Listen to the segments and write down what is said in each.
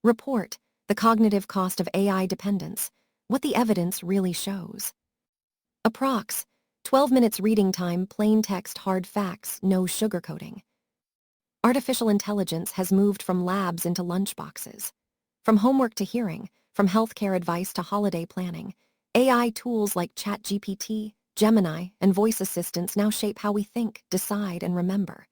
Report, the cognitive cost of AI dependence, what the evidence really shows. Approx. 12 minutes reading time, plain text, hard facts, no sugarcoating. Artificial intelligence has moved from labs into lunchboxes. From homework to hearing, from healthcare advice to holiday planning, AI tools like ChatGPT, Gemini, and voice assistants now shape how we think, decide, and remember.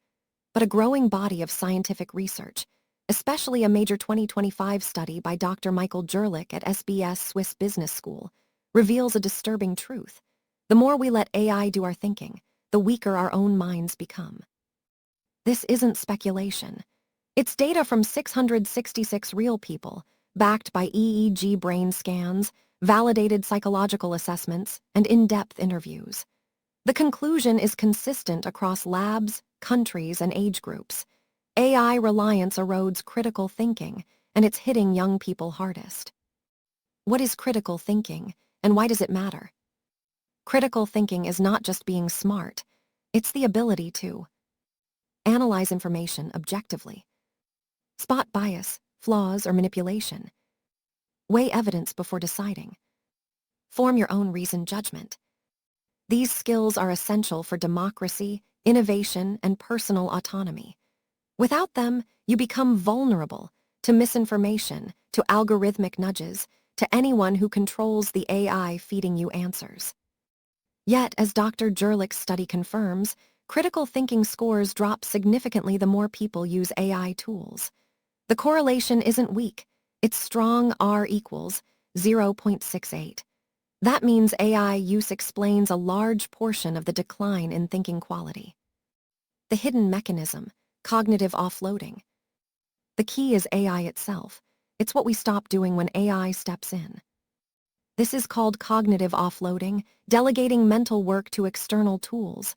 But a growing body of scientific research, especially a major 2025 study by Dr. Michael Jurlick at SBS Swiss Business School, reveals a disturbing truth. The more we let AI do our thinking, the weaker our own minds become. This isn't speculation. It's data from 666 real people, backed by EEG brain scans, validated psychological assessments, and in-depth interviews. The conclusion is consistent across labs, countries, and age groups. AI reliance erodes critical thinking, and it's hitting young people hardest. What is critical thinking, and why does it matter? Critical thinking is not just being smart, it's the ability to analyze information objectively, spot bias, flaws, or manipulation, weigh evidence before deciding, form your own reasoned judgment. These skills are essential for democracy, innovation, and personal autonomy. Without them, you become vulnerable to misinformation, to algorithmic nudges, to anyone who controls the AI feeding you answers. Yet, as Dr. Jurlick's study confirms, critical thinking scores drop significantly the more people use AI tools. The correlation isn't weak, it's strong. R equals 0.68. That means AI use explains a large portion of the decline in thinking quality. The hidden mechanism, cognitive offloading. The key is AI itself. It's what we stop doing when AI steps in. This is called cognitive offloading, delegating mental work to external tools.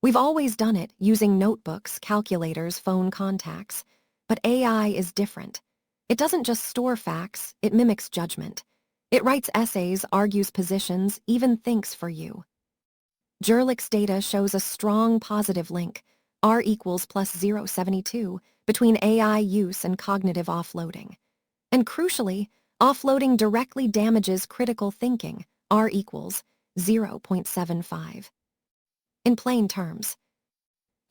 We've always done it using notebooks, calculators, phone contacts. But AI is different. It doesn't just store facts, it mimics judgment. It writes essays, argues positions, even thinks for you. Jurlick's data shows a strong positive link, R equals plus 0.72, between AI use and cognitive offloading. And crucially, offloading directly damages critical thinking, R equals 0.75. In plain terms,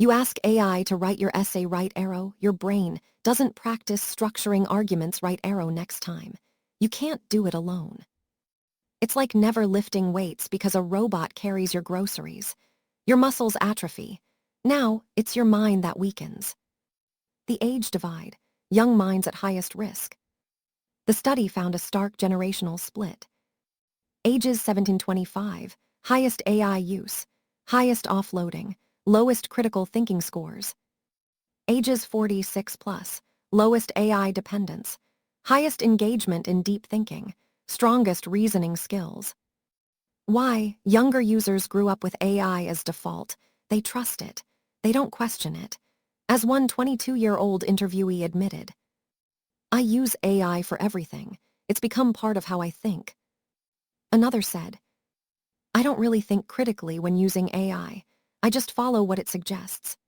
you ask AI to write your essay, right arrow, your brain doesn't practice structuring arguments, right arrow next time. You can't do it alone. It's like never lifting weights because a robot carries your groceries. Your muscles atrophy. Now, it's your mind that weakens. The age divide, young minds at highest risk. The study found a stark generational split. Ages 17-25, highest AI use, highest offloading, lowest critical thinking scores. Ages 46 plus, lowest AI dependence, highest engagement in deep thinking, strongest reasoning skills. Why? Younger users grew up with AI as default. They trust it. They don't question it. As one 22-year-old interviewee admitted, "I use AI for everything. It's become part of how I think." Another said, "I don't really think critically when using AI. I just follow what it suggests."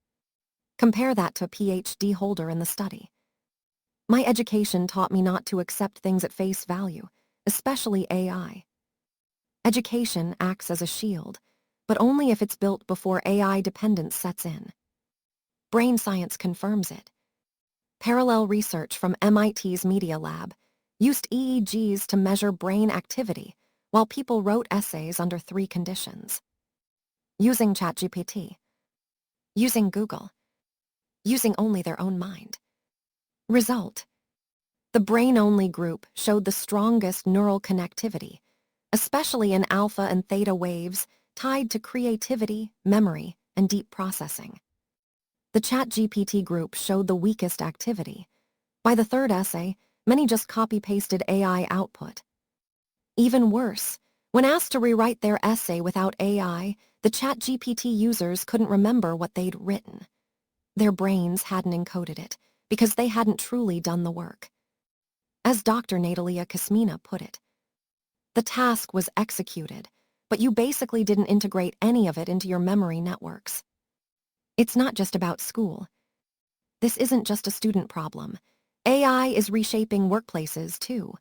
Compare that to a PhD holder in the study. "My education taught me not to accept things at face value, especially AI." Education acts as a shield, but only if it's built before AI dependence sets in. Brain science confirms it. Parallel research from MIT's Media Lab used EEGs to measure brain activity while people wrote essays under 3 conditions. Using ChatGPT. Using Google. Using only their own mind. Result: the brain-only group showed the strongest neural connectivity, especially in alpha and theta waves tied to creativity, memory, and deep processing. The ChatGPT group showed the weakest activity. By the 3rd essay, many just copy-pasted AI output. Even worse, when asked to rewrite their essay without AI, the ChatGPT users couldn't remember what they'd written. Their brains hadn't encoded it because they hadn't truly done the work. As Dr. Natalia Kasmina put it, "The task was executed, but you basically didn't integrate any of it into your memory networks." It's not just about school. This isn't just a student problem. AI is reshaping workplaces, too.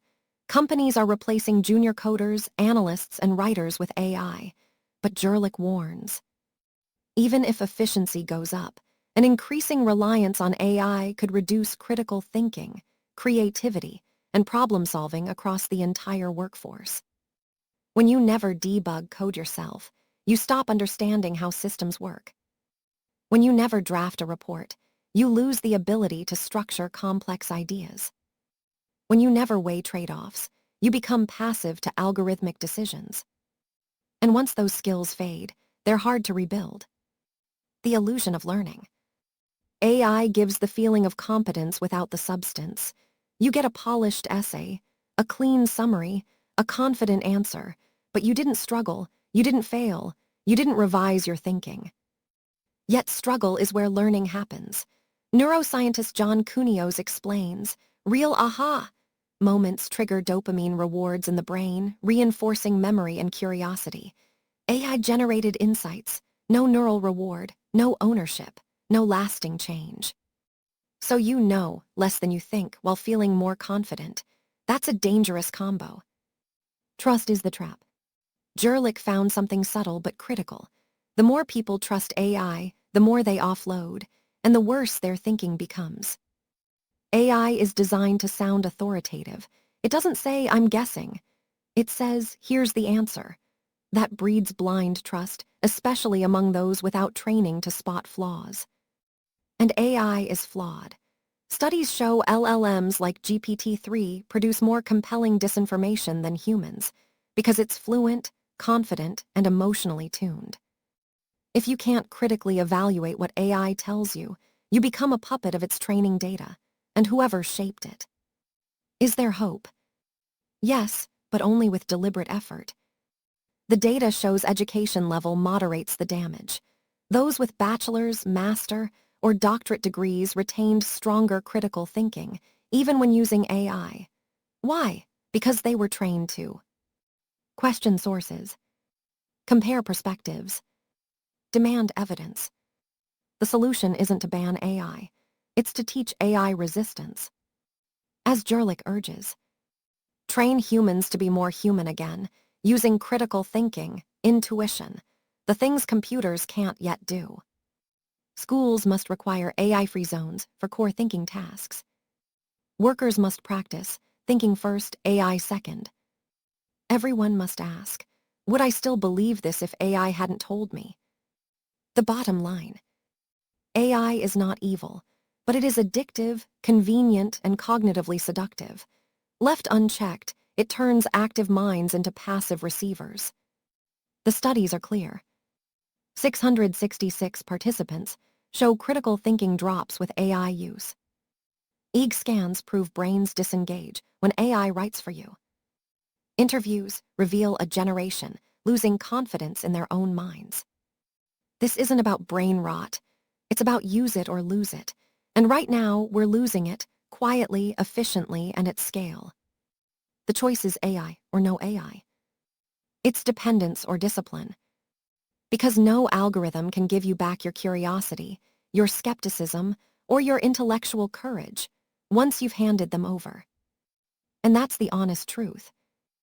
Companies are replacing junior coders, analysts, and writers with AI. But Jurlick warns, even if efficiency goes up, an increasing reliance on AI could reduce critical thinking, creativity, and problem-solving across the entire workforce. When you never debug code yourself, you stop understanding how systems work. When you never draft a report, you lose the ability to structure complex ideas. When you never weigh trade-offs, you become passive to algorithmic decisions. And once those skills fade, they're hard to rebuild. The illusion of learning. AI gives the feeling of competence without the substance. You get a polished essay, a clean summary, a confident answer, but you didn't struggle, you didn't fail, you didn't revise your thinking. Yet struggle is where learning happens. Neuroscientist John Cunios explains, real aha moments trigger dopamine rewards in the brain, reinforcing memory and curiosity. AI-generated insights, no neural reward, no ownership, no lasting change. So you know less than you think while feeling more confident. That's a dangerous combo. Trust is the trap. Jurlick found something subtle but critical. The more people trust AI, the more they offload, and the worse their thinking becomes. AI is designed to sound authoritative. It doesn't say, I'm guessing. It says, here's the answer. That breeds blind trust, especially among those without training to spot flaws. And AI is flawed. Studies show LLMs like GPT-3 produce more compelling disinformation than humans because it's fluent, confident, and emotionally tuned. If you can't critically evaluate what AI tells you, you become a puppet of its training data, and whoever shaped it. Is there hope? Yes, but only with deliberate effort. The data shows education level moderates the damage. Those with bachelor's, master, or doctorate degrees retained stronger critical thinking, even when using AI. Why? Because they were trained to. Question sources. Compare perspectives. Demand evidence. The solution isn't to ban AI. It's to teach AI resistance. As Jurlick urges, train humans to be more human again, using critical thinking, intuition, the things computers can't yet do. Schools must require AI-free zones for core thinking tasks. Workers must practice thinking first, AI second. Everyone must ask, would I still believe this if AI hadn't told me? The bottom line. AI is not evil, but it is addictive, convenient, and cognitively seductive. Left unchecked, it turns active minds into passive receivers. The studies are clear. 666 participants show critical thinking drops with AI use. EEG scans prove brains disengage when AI writes for you. Interviews reveal a generation losing confidence in their own minds. This isn't about brain rot. It's about use it or lose it. And right now, we're losing it, quietly, efficiently, and at scale. The choice is AI or no AI. It's dependence or discipline. Because no algorithm can give you back your curiosity, your skepticism, or your intellectual courage once you've handed them over. And that's the honest truth.